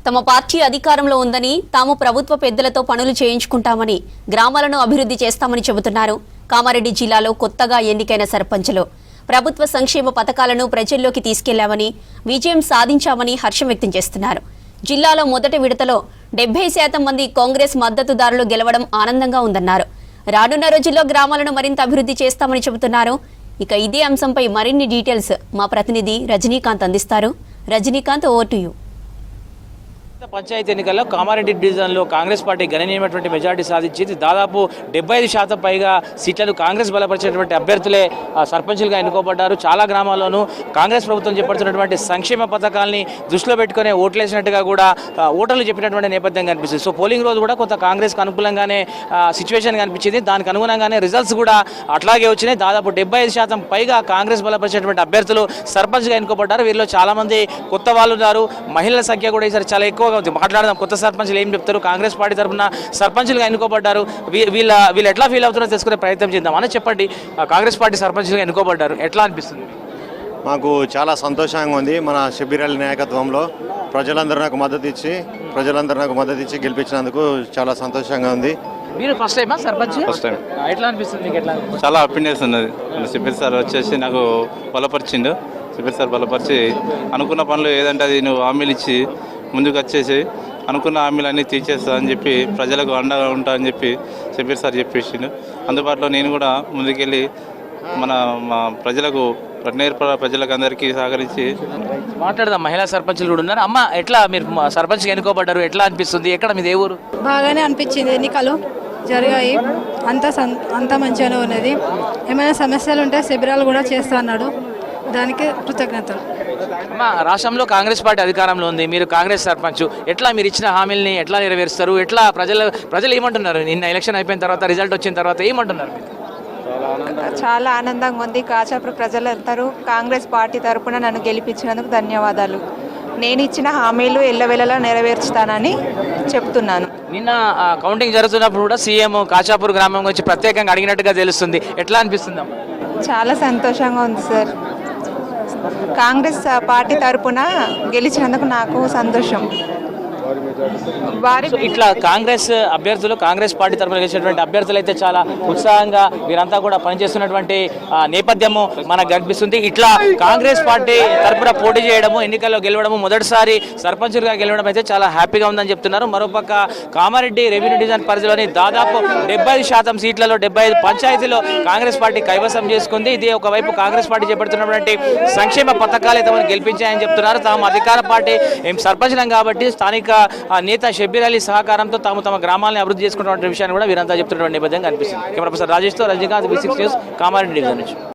తమ పార్టీ అధికారంలో ఉందని, తాము ప్రభుత్వ పెద్దలతో పనులు చేయించుకుంటామని, గ్రామాలను అభివృద్ధి చేస్తామని చెబుతున్నారు కామారెడ్డి జిల్లాలో కొత్తగా ఎన్నికైన సర్పంచులు. ప్రభుత్వ సంక్షేమ పథకాలను ప్రజల్లోకి తీసుకెళ్లామని, విజయం సాధించామని హర్షం వ్యక్తం చేస్తున్నారు. జిల్లాలో మొదటి విడతలో 70% మంది కాంగ్రెస్ మద్దతుదారులు గెలవడం ఆనందంగా ఉందన్నారు. రానున్న రోజుల్లో గ్రామాలను మరింత అభివృద్ధి చేస్తామని చెబుతున్నారు. ఇక ఇదే అంశంపై మరిన్ని డీటెయిల్స్ మా ప్రతినిధి రజనీకాంత్ అందిస్తారు. Rajinikanth, over to you. పంచాయతీ ఎన్నికల్లో కామారెడ్డి డివిజన్లో కాంగ్రెస్ పార్టీ గణనీయమైనటువంటి మెజార్టీ సాధించింది. దాదాపు 75% పైగా సీట్లను కాంగ్రెస్ బలపరిచినటువంటి అభ్యర్థులే సర్పంచులుగా ఎన్నుకోబడ్డారు. చాలా గ్రామాల్లోనూ కాంగ్రెస్ ప్రభుత్వం చేపడుతున్నటువంటి సంక్షేమ పథకాలని దృష్టిలో పెట్టుకునే ఓట్లేసినట్టుగా కూడా ఓటర్లు చెప్పినటువంటి నేపథ్యం కనిపిస్తుంది. సో పోలింగ్ రోజు కూడా కొంత కాంగ్రెస్కి అనుకూలంగానే సిచ్యువేషన్ కనిపించింది. దానికి అనుగుణంగానే రిజల్ట్స్ కూడా అట్లాగే వచ్చినాయి. దాదాపు 75% పైగా కాంగ్రెస్ బలపరిచినటువంటి అభ్యర్థులు సర్పంచ్గా ఎన్నుకోబడ్డారు. వీరిలో చాలామంది కొత్త వాళ్ళు ఉన్నారు. మహిళల సంఖ్య కూడా ఈసారి చాలా ఎక్కువ మాట్లాడదాం. కొత్త సర్పంచులు ఏం చెప్తారు, కాంగ్రెస్ పార్టీ తరఫున సర్పంచులుగా ఎన్నుకోబడ్డారు, వీళ్ళు ఎట్లా ఫీల్ అవుతున్నారో తెలుసుకునే ప్రయత్నం చేద్దాం. అని చెప్పండి, కాంగ్రెస్ పార్టీ సర్పంచులుగా ఎన్నుకోబడ్డారు, ఎట్లా అనిపిస్తుంది? మాకు చాలా సంతోషంగా ఉంది. మన షబ్బీర్ అలీ నాయకత్వంలో ప్రజలందరూ నాకు మద్దతు ఇచ్చి గెలిపించినందుకు చాలా సంతోషంగా ఉంది. మీరు ఫస్ట్ టైమా సర్పంచ్? First time. ఎట్లా అనిపిస్తుంది మీకు? ఎట్లా చాలా హ్యాపీనెస్ ఉన్నది. షబ్బీర్ సార్ వచ్చేసి నాకు బలపరిచిండు. షబ్బీర్ సార్ బలపరిచి అనుకున్న పనులు ఏదంటే అది నువ్వు హామీలు ఇచ్చి ముందుకు వచ్చేసి అనుకున్న హామీలన్నీ తీర్చేస్తా అని చెప్పి ప్రజలకు అండగా ఉంటా అని చెప్పి షబ్బీర్ సార్ చెప్పేసిండు. అందుబాటులో నేను కూడా ముందుకెళ్ళి మా ప్రజలకు ప్రజలకు అందరికీ సహకరించి మాట్లాడదాం. మహిళా సర్పంచులు కూడా ఉన్నారు. అమ్మ, ఎట్లా మీరు సర్పంచ్గా ఎన్నుకోబడ్డారు, ఎట్లా అనిపిస్తుంది? ఎక్కడ మీది, ఏ ఊరు? బాగానే అనిపించింది. ఎన్నికలు జరిగాయి, అంతా మంచిగానే ఉన్నది. ఏమైనా సమస్యలు ఉంటే శిబిరాలు కూడా చేస్తా అన్నాడు, దానికి కృతజ్ఞతలు. అమ్మ, రాష్ట్రంలో కాంగ్రెస్ పార్టీ అధికారంలో ఉంది, మీరు కాంగ్రెస్ సర్పంచ్, ఎట్లా మీరు ఇచ్చిన హామీలని ఎట్లా నెరవేరుస్తారు? ఎట్లా ప్రజలు ఏమంటున్నారు? నిన్న ఎలక్షన్ అయిపోయిన తర్వాత, రిజల్ట్ వచ్చిన తర్వాత ఏమంటున్నారు? చాలా ఆనందంగా ఉంది. కాచాపురం ప్రజలందరూ కాంగ్రెస్ పార్టీ తరఫున నన్ను గెలిపించినందుకు ధన్యవాదాలు. నేను ఇచ్చిన హామీలు ఎల్లవేళలా నెరవేర్చుతానని చెప్తున్నాను. నిన్న కౌంటింగ్ జరుగుతున్నప్పుడు కూడా సీఎం కాచాపూర్ గ్రామం గురించి ప్రత్యేకంగా అడిగినట్టుగా తెలుస్తుంది. ఎట్లా అనిపిస్తుంది? చాలా సంతోషంగా ఉంది సార్. కాంగ్రెస్ పార్టీ తరఫున గెలిచినందుకు నాకు సంతోషం. ఇట్లా కాంగ్రెస్ అభ్యర్థులు, కాంగ్రెస్ పార్టీ తరఫున గెలిచినటువంటి అభ్యర్థులు అయితే చాలా ఉత్సాహంగా వీరంతా కూడా పనిచేస్తున్నటువంటి నేపథ్యము మనకు కనిపిస్తుంది. ఇట్లా కాంగ్రెస్ పార్టీ తరఫున పోటీ చేయడము, ఎన్నికల్లో గెలవడము, మొదటిసారి సర్పంచులుగా గెలవడం అయితే చాలా హ్యాపీగా ఉందని చెప్తున్నారు. మరోపక్క కామారెడ్డి రెవెన్యూ డివిజన్ పరిధిలోని దాదాపు 75% సీట్లలో 75 పంచాయతీలో కాంగ్రెస్ పార్టీ కైవసం చేసుకుంది. ఇది ఒకవైపు కాంగ్రెస్ పార్టీ చేపడుతున్నటువంటి సంక్షేమ పథకాలు తమను గెలిపించాయని చెప్తున్నారు. తాము అధికార పార్టీ సర్పంచులం కాబట్టి స్థానిక నేత షబ్బీర్ అలీ సహకారంతో తమ గ్రామాలను అభివృద్ధి చేసుకున్నటువంటి విషయాన్ని కూడా వీరంతా చెప్తున్నటువంటి నేపథ్యం కనిపిస్తుంది. కెమెరా పర్సన్ రాజేష్తో Rajinikanth, V6 news, Kamareddy division నుంచి.